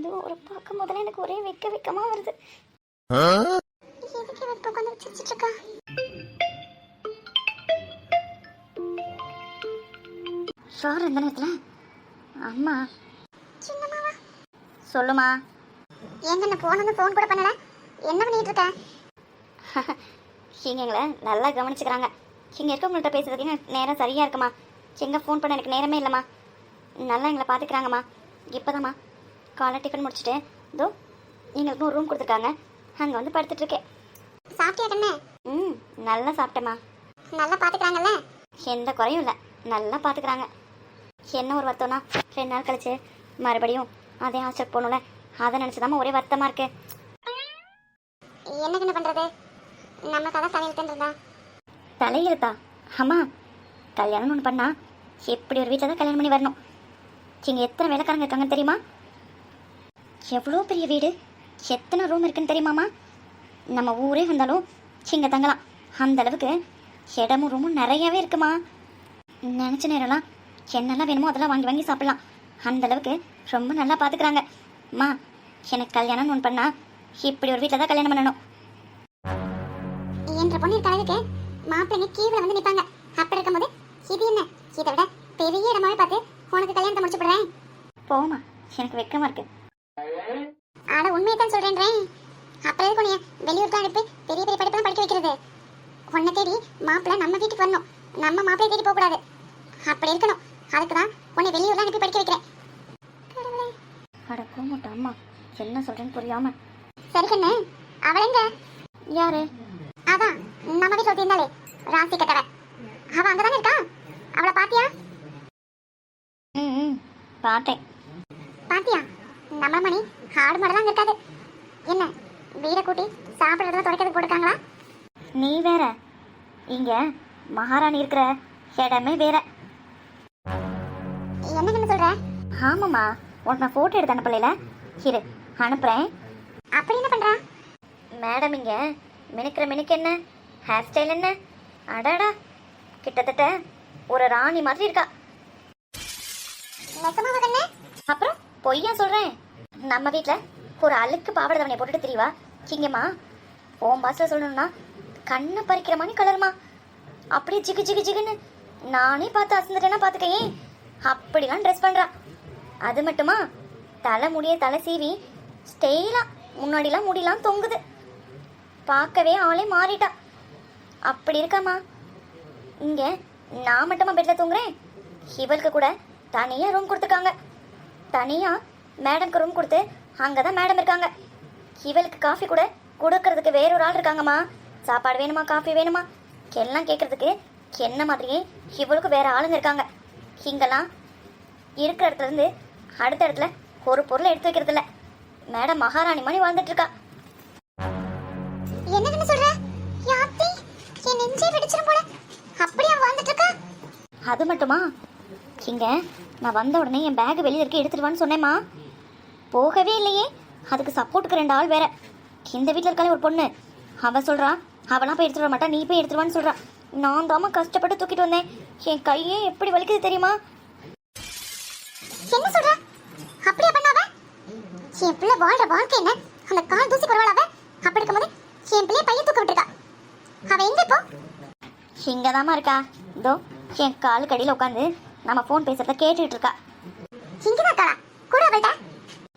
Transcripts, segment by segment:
அதுவும் ஒரு பார்க்கும் போதெல்லாம் எனக்கு ஒரே வெக்கமா வருது. எதுக்கு வெப்ப உட்காந்து வச்சிட்டு இருக்கா? ஷோர் எந்த நேரத்துல அம்மா சின்னம்மாவா? சொல்லுமா. எங்க போன் கூட பண்ணல, என்ன பண்ணிட்டு இருக்க? இங்க எங்களை நல்லா கவனிச்சுக்கிறாங்க. இங்க இருக்கவங்கள்ட்ட பேசுறதுக்கு நேரம் சரியா இருக்குமா. எங்க ஃபோன் பண்ண எனக்கு நேரமே இல்லைம்மா. நல்லா எங்களை பார்த்துக்கிறாங்கம்மா. இப்போதாம்மா காலை டிஃபன் முடிச்சுட்டு இதோ எங்களுக்கு ஒரு ரூம் கொடுத்துருக்காங்க, அங்கே வந்து படுத்துட்டு இருக்கேன். சாப்பிட்டியா கண்ணே? நல்லா சாப்பிட்டேம்மா. நல்லா பார்த்துக்கிறாங்கல்ல? எந்த குறையும் இல்லை, நல்லா பார்த்துக்கிறாங்க. என்ன ஒரு வருத்தம்னா 2 நாள் கழிச்சு மறுபடியும் அதே ஹாஸ்டல் போகணும்ல, அதை நினச்சிதாம்மா ஒரே வருத்தமாக இருக்கு. என்ன பண்ணுறது, நம்ம கதை தலையெழுத்துன்றதா? தலையெழுத்தா? அம்மா கல்யாணம்னு ஒன்று பண்ணா எப்படி ஒரு வீட்டில் தான் கல்யாணம் பண்ணி வரணும். இங்கே எத்தனை வேலைக்காரங்க இருக்காங்கன்னு தெரியுமா? எவ்வளோ பெரிய வீடு, எத்தனை ரூம் இருக்குன்னு தெரியுமாம்மா? நம்ம ஊரே வந்தாலும் இங்கே தங்கலாம், அந்த அளவுக்கு இடமும் ரூமும் நிறையாவே இருக்குமா. நினச்ச நேரம்லாம் என்னெல்லாம் வேணுமோ அதெல்லாம் வாங்கி வாங்கி சாப்பிட்லாம், அந்த அளவுக்கு ரொம்ப நல்லா பார்த்துக்கிறாங்க. அம்மா எனக்கு கல்யாணம்னு ஒன்று பண்ணா இப்படி ஒரு வீட்டில் தான் கல்யாணம் பண்ணணும். என்ற பொண்ணு இருக்க மாப்பிள்ளை கீழே வந்து நிற்பாங்க. அப்படி இருக்கும்போது இது என்ன, இதை விட பெரிய இடமாவே பார்த்து உனக்கு கல்யாணத்தை முடிச்சு போடுறேன். போமா, எனக்கு வெக்கமா இருக்கு. ஆட உண்மையை தான் சொல்றேன். அப்புறம் எதுக்கு உன்னைய வெளியூருக்கு அனுப்பி பெரிய பெரிய படிப்பெல்லாம் படிக்க வைக்கிறது? உன்னை தேடி மாப்பிள்ளை நம்ம வீட்டுக்கு வரணும், நம்ம மாப்பிள்ளையை தேடி போகக்கூடாது. அப்படி இருக்கணும், அதுக்கு தான் உன்னை வெளியூர்லாம் அனுப்பி படிக்க வைக்கிறேன். அட போமாட்டா அம்மா, என்ன சொல்றேன்னு புரியாம. சரி கண்ணு, அவள் எங்க? யாரு? அதான் நம்ம வீட்டில் ஒருத்திருந்தாலே ராசி கட்டவ, அவள் அங்கதானே இருக்கா? அவளை பாத்தியா? பார்த்தேன். பாத்தியா? நம்ம மணி ஆடு மாடு தான் இருக்காது. என்ன வீடை கூட்டி சாப்பிட்றதுல துடைக்கிறது போட்டுருக்காங்களா? நீ வேற, இங்க மகாராணி இருக்கிற இடமே வேற. என்ன சொல்ற? ஆமாம்மா, உனக்கு நான் ஃபோட்டோ எடுத்து அனுப்பலைல, இரு அனுப்புகிறேன். அப்படி என்ன பண்ணுறா மேடம்? இங்கே மினுக்கு என்ன, ஹேர் ஸ்டைல் என்ன, அடாடா கிட்டத்தட்ட ஒரு ராணி மாதிரி இருக்கா. அப்புறம் பொய்யா சொல்கிறேன்? நம்ம வீட்டில் ஒரு அழுக்கு பாவாடை தவணையை போட்டுட்டு தெரியவா இங்கேம்மா. ஓம் பாஸில் சொல்லணும்னா கண்ணை பறிக்கிற மாதிரி கலருமா, அப்படியே ஜிகு ஜிகு ஜிகுன்னு நானே பார்த்து அசந்துட்டேன்னா பார்த்துக்கையே, அப்படிலாம் ட்ரெஸ் பண்ணுறா. அது மட்டுமா, தலை சீவி ஸ்டெயிலாக முன்னாடிலாம் முடியலாம் தொங்குது, பார்க்கவே ஆளே மாறிட்டா. அப்படி இருக்காம்மா. இங்கே நான் மட்டுமா பெட்டில் தூங்குறேன், இவளுக்கு கூட தனியாக ரூம் கொடுத்துருக்காங்க. தனியாக மேடம்க்கு ரூம் கொடுத்து அங்கே தான் மேடம் இருக்காங்க. இவளுக்கு காஃபி கூட கொடுக்கறதுக்கு வேறொரு ஆள் இருக்காங்கம்மா. சாப்பாடு வேணுமா, காஃபி வேணுமா எல்லாம் கேட்குறதுக்கு என்ன மாதிரியே இவளுக்கு வேறு ஆளுங்க இருக்காங்க. இங்கெல்லாம் இருக்கிற இடத்துலேருந்து அடுத்த இடத்துல ஒரு பொருளை எடுத்து வைக்கிறது இல்லை. மேடம் மகாராணி மாதிரி வாழ்ந்துட்டு இருக்கா. என்ன சொல்ற? யாத்தி என் நெஞ்சே வெடிச்சிரும் போல, அப்படியே வாழ்ந்துட்டு இருக்கா. அது மட்டுமா, இங்க நான் வந்த உடனே என் பேக் வெளியில இருக்க எடுத்துடுவான்னு சொன்னேம்மா, போகவே இல்லையே. அதுக்கு சப்போர்ட்டுக்கு 2 ஆள் வேற. இந்த வீட்டில் இருக்காலே ஒரு பொண்ணு, அவ சொல்றா அவளாம் போய் எடுத்துட்டு வர மாட்டா, நீ போய் எடுத்துருவான்னு சொல்றா. நான் தாமா கஷ்டப்பட்டு தூக்கிட்டு வந்தேன், என் கையே எப்படி வலிக்குது தெரியுமா? என்ன சொல்ற? அப்படியே பண்ணாவ? என் பிள்ளை வாழ்ற வாழ்க்கை என்ன, அந்த கால் தூசி பரவாயில்ல. அப்படி இருக்கும்போது என் பிள்ளைய பையன் தூக்க விட்டுருக்கா. அவ எங்க இப்போ? இங்கதாமா இருக்கா, இதோ என் காலு கடியில் உட்காந்து நம்ம ஃபோன் பேசுறத கேட்டுட்டு இருக்கா. இங்கதான் இருக்கா கூட அவள்கிட்ட?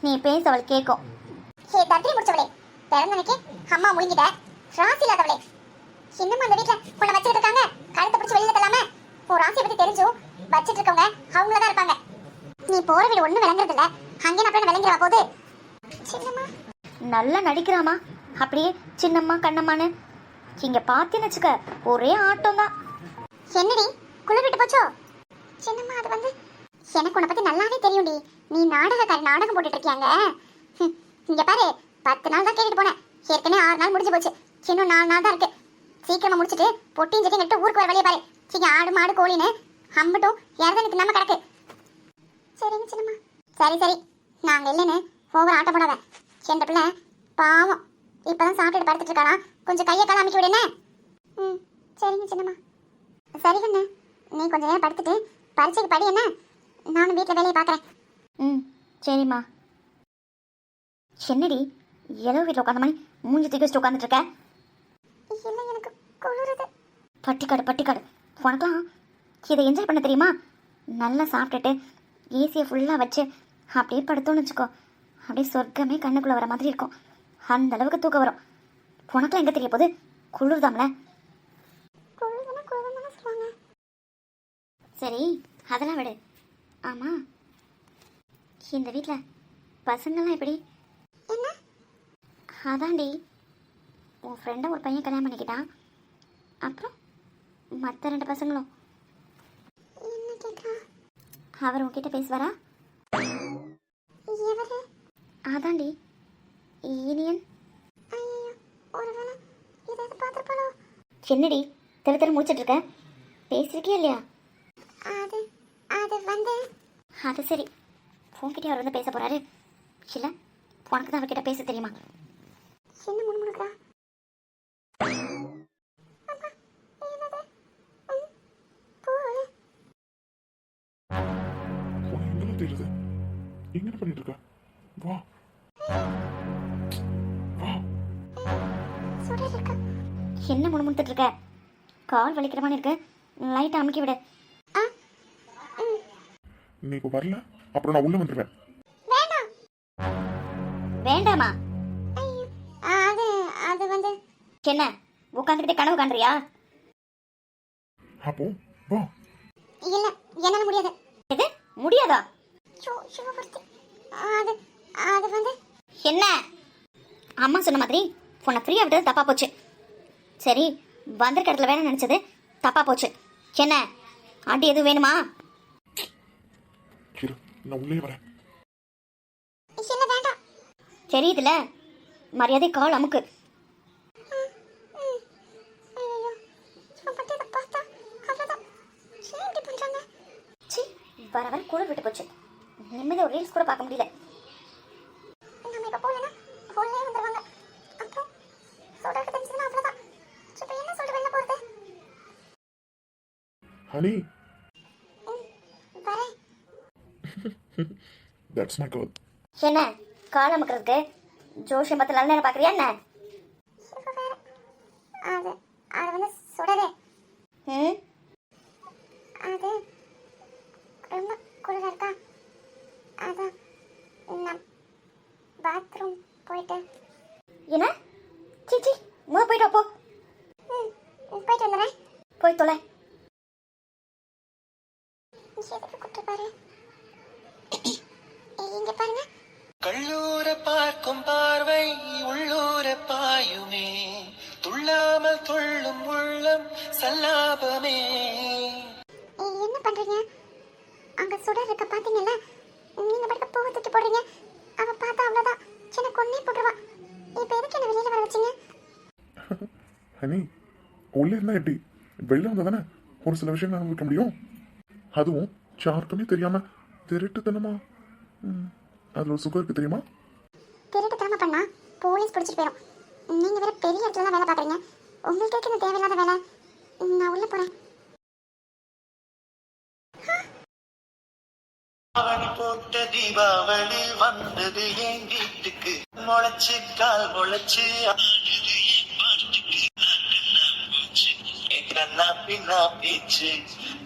நீ பேச அவள் கேட்கும். ஹே தத்திரி முடிச்சவளே, பிறந்தனைக்கு அம்மா முழுங்கிட்ட ராசி இல்லாதவளே, இன்னும் அந்த வீட்டில் உன்னை வச்சுட்டு இருக்காங்க. கழுத்தை பிடிச்சி வெளியில தள்ளாம உன் ராசியை பத்தி தெரிஞ்சும் வச்சுட்டு இருக்கவங்க அவங்களதான் இருப்பாங்க. நீ போற வீடு ஒன்றும் விளங்குறது இல்லை, அங்கே அப்புறம் விளங்கிடுவா போது. சின்னம்மா நல்லா நடிக்கிறாமா, அப்படியே சின்னம்மா கண்ணம்மான்னு. இங்க பார்த்தேன்னு வச்சுக்க ஒரே ஆட்டம் தான். என்னடி குளிர் விட்டு போச்சோ? சின்னம்மா அது வந்து எனக்கு உன்னை பத்தி நல்லாவே தெரியும்டி, நீ நாடகம் போட்டுட்டு இருக்கியாங்க. இங்க பாரு, 10 நாள் தான் கேட்டுட்டு போனேன், ஏற்கனவே 6 நாள் முடிஞ்சு போச்சு, இன்னும் 4 நாள் தான் இருக்கு. சீக்கிரமா முடிச்சுட்டு பொட்டியும் சட்டி நட்டு ஊருக்கு வர வழியை பாரு. சீக்கிரம் ஆடு மாடு கோழின்னு அம்பட்டும் இறந்து நம்ம கிடக்கு. சரிங்க சின்னம்மா. சரி நாங்க இல்லைன்னு ஓவர் ஆட்டம் போடாத. என்ற பிள்ளை பாவம் இப்பதான் சாப்பிட்டுட்டு படுத்துட்டு இருக்கானா, கொஞ்சம் கையை கால அமைக்க விடுனே. சரிங்க சின்னம்மா. சரி கண்ணு, நீ கொஞ்ச நேரம் படுத்துட்டு பரீட்சைக்கு படி என்ன, நானும் வீட்டில் வேலையை பார்க்குறேன். சரிம்மா. என்னடி ஏதோ வீட்டில் உட்காந்த மாதிரி மூஞ்சி தூக்கி வச்சுட்டு உட்காந்துட்டு இருக்க? இல்லை, எனக்கு குளிருது. பட்டிக்காடு உனக்கெல்லாம் இதை என்ஜாய் பண்ண தெரியுமா? நல்லா சாப்பிட்டுட்டு ஏசியை ஃபுல்லாக வச்சு அப்படியே படுத்தோன்னு வச்சுக்கோ, அப்படியே சொர்க்கமே கண்ணுக்குள்ளே வர மாதிரி இருக்கும். அந்த அளவுக்கு தூக்கம் வரும். உனக்கெல்லாம் எங்கே தெரிய போகுது? குளிர்தாம்ல. சொல்லுவாங்க. சரி, அதெல்லாம் விடு. ஆமாம், இந்த வீட்டில் பசங்கள்லாம் எப்படி? என்ன? அதாண்டி, உன் ஃப்ரெண்டை ஒரு பையன் கல்யாணம் பண்ணிக்கிட்டான். அப்புறம் மற்ற 2 பசங்களும் என்ன கேட்குறா? அவர் உன்கிட்ட பேசுவாரா? அதாண்டி இனியன். என்னடி தெரு முடிச்சிட்டு இருக்க? பேசிருக்கே இல்லையா? அது சரி, உன்கிட்ட அவர் வந்து பேச போறாரு. இல்லை, உனக்கு தான் அவர்கிட்ட பேச தெரியுமா? என்ன முணுமுணுக்கா? தெரியுது, என்ன பண்ணிட்டு இருக்க? வா வா. என்ன முணுமுணுத்துட்டு இருக்க? கால் வலிக்கிற மாதிரி இருக்கு, லைட் அமுக்கி விடு. நீ இப்போ வரல, அப்புறம் நான் உள்ள வந்துடுவேன். வேண்டாமா? அது வந்து என்ன உட்காந்துக்கிட்டே கனவு காண்றியா? அப்போ வா. இல்ல, என்னால முடியாது. எது முடியாதா? அது வந்து என்ன? அம்மா சொன்ன மாதிரி உன்னை ஃப்ரீயா விட்டது தப்பா போச்சு. சரி, வந்திருக்க இடத்துல வேணும்னு நினைச்சது தப்பா போச்சு. என்ன ஆண்டி எதுவும் வேணுமா? இரு, நான் உள்ளே வரேன். வேண்டாம். தெரியுதுல, மரியாதை கால் அமுக்கு. வர வர கூட விட்டு போச்சு. நிம்மதியாக ஒரு ரீல்ஸ் கூட பார்க்க முடியல. நம்ம இப்போ போகலன்னா ஃபோன்லேயே வந்துடுவாங்க. அப்புறம் சொல்கிறதுக்கு தெரிஞ்சுன்னா அவ்வளோதான். இப்போ என்ன சொல்லிட்டு வெளில போகிறது? ஹனி, வரேன். தட்ஸ் மை கால். என்ன கால் அமுக்கிறதுக்கு ஜோஷியம் பத்து நல்ல நேரம் பார்க்குறியா என்ன? அது அது வந்து சுடரே. அது ரொம்ப குளிராக இருக்கா, அதான் நான் பாத்ரூம் போயிட்டு. என்ன? சீச்சி, போயிட்டு அப்போ. போயிட்டு வந்துடுறேன். போய் தொலை. எதுக்கு கூட்டு பாரு? இங்க பாருங்க. கள்ளூர பார்க்கும் பார்வை உள்ளூர பாயுமே, துள்ளாமல் துள்ளும் உள்ளம் சல்லாபமே. என்ன பண்றீங்க? அங்க சுடர் இருக்க பாத்தீங்கல்ல, நீங்க படுக்க பூவை தூக்கி போடுறீங்க. அவ பார்த்தா அவ்வளவுதான், சின்ன கொன்னே போட்டுருவா. இப்ப எதுக்கு என்ன வெளியில வர வச்சீங்க? ஹனி, உள்ளே இருந்தா எப்படி? வெளில வந்தா தானே ஒரு சில விஷயங்கள் அனுபவிக்க முடியும். அதுவும் யாருக்குமே தெரியாம திருட்டுத்தனமா. அதுல ஒரு சுகம் இருக்கு தெரியுமா? திருட்டுத்தனமா பண்ணா போலீஸ் பிடிச்சிட்டு போயிடும். நீங்க வேற பெரிய இடத்துல தான் வேலை பாக்குறீங்க. உங்களுக்கு எதுக்கு இந்த தேவையில்லாத வேலை? நான் உள்ள போறேன். அவன் போட்ட தீபாவளி வந்தது என் வீட்டுக்கு, முளைச்சு கால் முளைச்சு ஆடுது என் பாட்டுக்கு. கண்ணா பின்னா பீச்சு,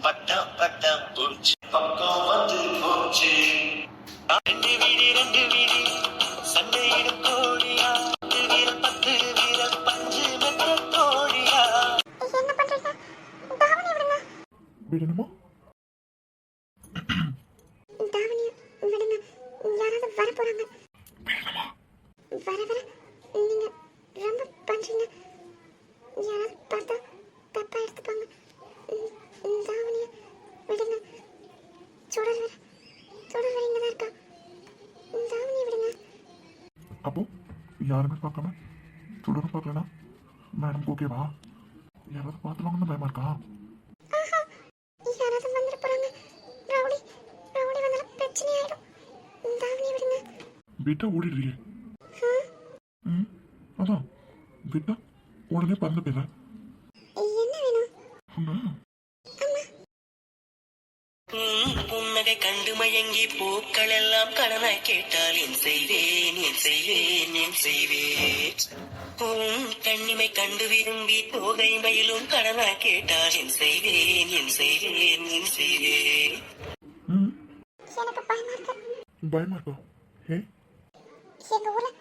பட்டம் பட்டம் பூச்சு, பக்கம் வந்து போச்சு. 2 வீடு சண்டையிடும் கோழியா, 10 வீரல் பஞ்சு மெத்த கோழியா. என்ன பண்றீங்க? தாவணி விடுங்க. விடணுமா? தாவணி விடுங்க. யாராவது வர போறாங்க. வர வர நீங்க ரொம்ப பண்றீங்க. யாராவது பார்த்தா தப்பா எடுத்துப்பாங்க. தாவணிய விடுங்க. சுடர் வர இங்க தான் இருக்கா. தாவணிய விடுங்க. அப்போ யாருமே பார்க்காம சுடரும் பார்க்கலனா மேடம் ஓகேவா? யாராவது பார்த்துருவாங்கன்னு பயமா இருக்கா? யாராவது வந்துட போறாங்க. ரவுடி வந்தாலும் பிரச்சனை ஆயிடும். தாவணிய விடுங்க. விட்டா ஓடிடுறியே. அதான் விட்டா உடனே பறந்து போயிட. என்ன வேணும்? உன்னை உன்னை புன்னகை கண்டு மயங்கி பூக்கள் எல்லாம் கடனாய் கேட்டால் என் செய்வேன் என் செய்வேன் என் செய்வேன். உன் கண்ணிமை கண்டு விரும்பி தோகை மயிலும் கடனாய் கேட்டால் என் செய்வேன் என் செய்வேன் என் செய்வேன். ம் எனக்கு பயமா இருக்கு. பயமா இருக்கா? ஏ எங்க ஊர்ல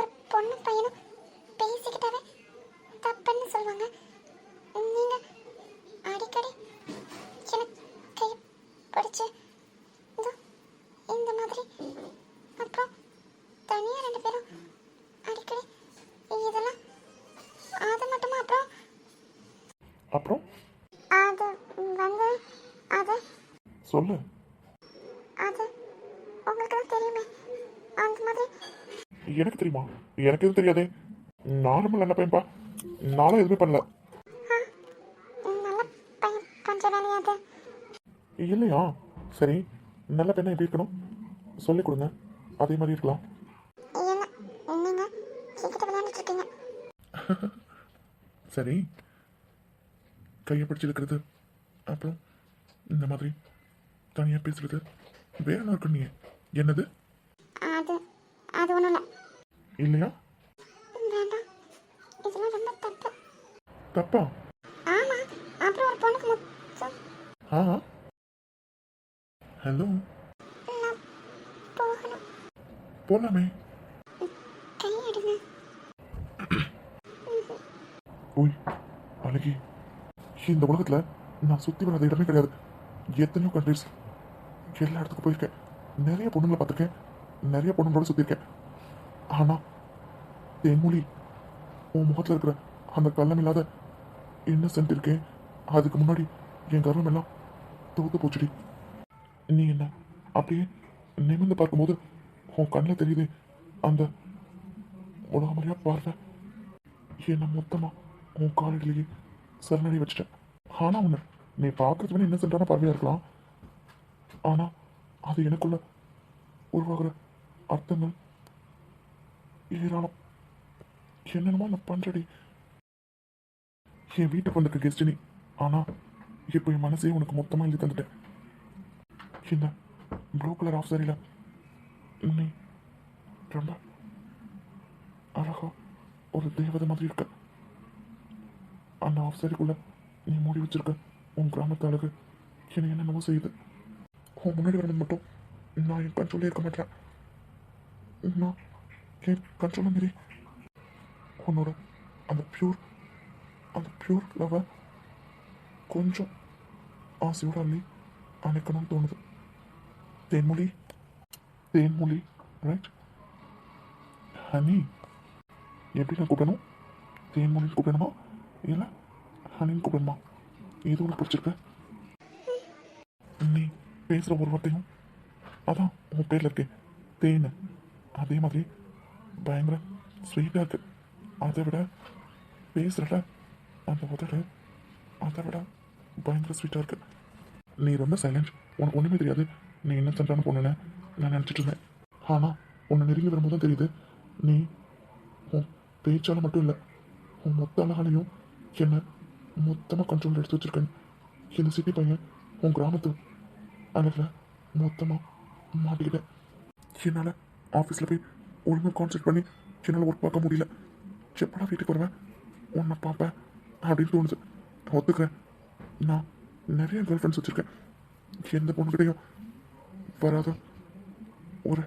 ஒரு பொண்ணு பையனும் பேசிக்கிட்டாவே தப்புன்னு சொல்லுவாங்க. நீங்க அடிக்கடி எனக்கு கை பிடிச்சு இதோ இந்த மாதிரி, அப்புறம் தனியா 2 பேரும் அடிக்கடி இதெல்லாம், அது மட்டுமா? அப்புறம் அது வந்து அது சொல்லு. அது உங்களுக்கு தான் தெரியுமே. அந்த மாதிரி எனக்கு தெரியுமா? எனக்கு எதுவும் தெரியாதே. நானும் நல்ல பையன்பா, நானும் எதுவுமே பண்ணல. நல்ல பையன் பண்ற வேலையா அது? இல்லையா? சரி, நல்ல பெண்ணா எப்படி இருக்கணும் சொல்லிக் கொடுங்க, அதே மாதிரி இருக்கலாம். என்ன நீங்க என்கிட்ட விளையாண்டுட்டு இருக்கீங்க? சரி, கையை பிடிச்சி இருக்கிறது, அப்புறம் இந்த மாதிரி தனியாக பேசுறது வேற இருக்கு. நீ என்னது? அது அது ஒன்றும் இல்லை. இல்லையா? வேண்டாம், இதெல்லாம் ரொம்ப தப்பு. தப்பா? ஆமா, அப்புறம் ஒரு பொண்ணுக்கு முத்தம். ஆ ஹலோ, நான் போகணும். போலாமே. கையெடுங்க. ஓய் அழகி, இந்த உலகத்துல நான் சுத்தி வராத இடமே கிடையாது. எத்தனையோ கண்ட்ரிஸ், எல்லா இடத்துக்கும் போயிருக்கேன். நிறைய பொண்ணுங்களை பார்த்துருக்கேன், நிறைய பொண்ணுங்களோட சுத்திருக்கேன். ஆனா தேன்மொழி, உன் முகத்துல இருக்கிற அந்த கள்ளம் இல்லாத இன்னசென்ட் இருக்கேன், அதுக்கு முன்னாடி என் கர்வம் எல்லாம் தோத்து போச்சுடி. நீ என்ன அப்படியே நிமிர்ந்து பார்க்கும்போது உன் கண்ணில் தெரியுது அந்த உலகமறியா பார்வை. என்னை மொத்தமா உன் காலடிலேயே சரணடி வச்சுட்டேன். ஆனா உன்னை நீ பார்க்கறது வேணா இன்னசென்ட்டான பார்வையா இருக்கலாம், ஆனா அது எனக்குள்ள உருவாகிற அர்த்தங்கள் ஏராளம். என்னென்னமோ நான் பண்றடி. என் வீட்டுக்கு வந்திருக்க கெஸ்ட் நீ, ஆனா இப்போ என் மனசே உனக்கு மொத்தமா எழுதி தந்துட்டேன். இந்த ப்ளூ கலர் ஆஃப் சாரியில நீ ரொம்ப அழகா ஒரு தேவதை மாதிரி இருக்க. அந்த ஆஃப் சாரிக்குள்ள நீ மூடி வச்சிருக்க உன் கிராமத்து அழகு என்னை என்னென்னவோ செய்யுது. உன் முன்னாடி வரது மட்டும் நான் என் கண்ட்ரோலே இருக்க மாட்டேன். நான் என் கண்ட்ரோல மீறி உன்னோட அந்த பியூர் லவ் கொஞ்சம் ஆசையோட அள்ளி அணைக்கணும்னு தோணுது. தேன்மொழி ரைட்? ஹனி எப்படி நான் கூப்பிடணும்? தேன்மொழின்னு கூப்பிடணுமா இல்லை ஹனின்னு கூப்பிடணுமா? எது உனக்கு பிடிச்சிருக்கு? நீ பேசுகிற ஒரு வார்த்தையும் அதான் உன் பேரில் இருக்கே தேன், அதே மாதிரி பயங்கர ஸ்வீட்டாக இருக்கு. அதை விட பேசுகிறல அந்த உதடு அதை விட பயங்கர ஸ்வீட்டாக இருக்கு. நீ ரொம்ப சைலண்ட், உனக்கு ஒன்றுமே தெரியாது, நீ என்ன சென்றான பொண்ணுன்னு நான் நினச்சிட்டு இருந்தேன். ஆனால் உன்னை நெருங்கி வரும்போது தான் தெரியுது நீ உன் பேச்சால் மட்டும் இல்லை, உன் மொத்த அழகாலையும் என்னை மொத்தமாக கண்ட்ரோல் எடுத்து வச்சிருக்கேன். இந்த சிட்டி பையன் உன் கிராமத்து அழகில் மொத்தமாக மாட்டிக்கிட்டேன். என்னால் ஆஃபீஸில் போய் ஒழுங்காக கான்சென்ட்ரேட் பண்ணி என்னால் ஒர்க் பார்க்க முடியல. எப்படா வீட்டுக்கு வருவேன் உன்னை பார்ப்பேன் அப்படின்னு தோணுது. ஒத்துக்கிறேன், நான் நிறைய கேர்ள் ஃப்ரெண்ட்ஸ் வச்சுருக்கேன். எந்த பொண்ணுக்கிட்டையும் வராத ஒரு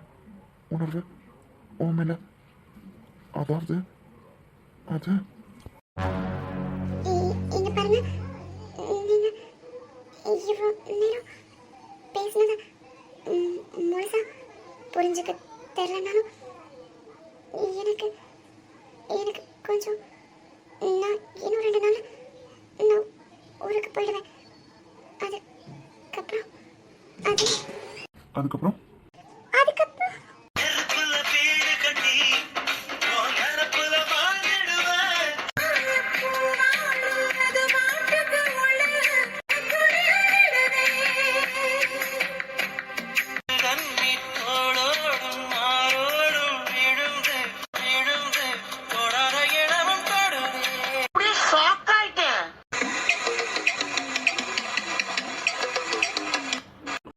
உணர்வு உன் மேலே, அதாவது அது இங்க பாருங்க, நீங்க இவ்வளோ நேரம் பேசினத முழுசா புரிஞ்சுக்க தெரியலனாலும் எனக்கு எனக்கு கொஞ்சம், நான் இன்னும் 2 நாள் நான் ஊருக்கு போயிடுவேன். அதுக்கப்புறம் அதுக்கப்புறம்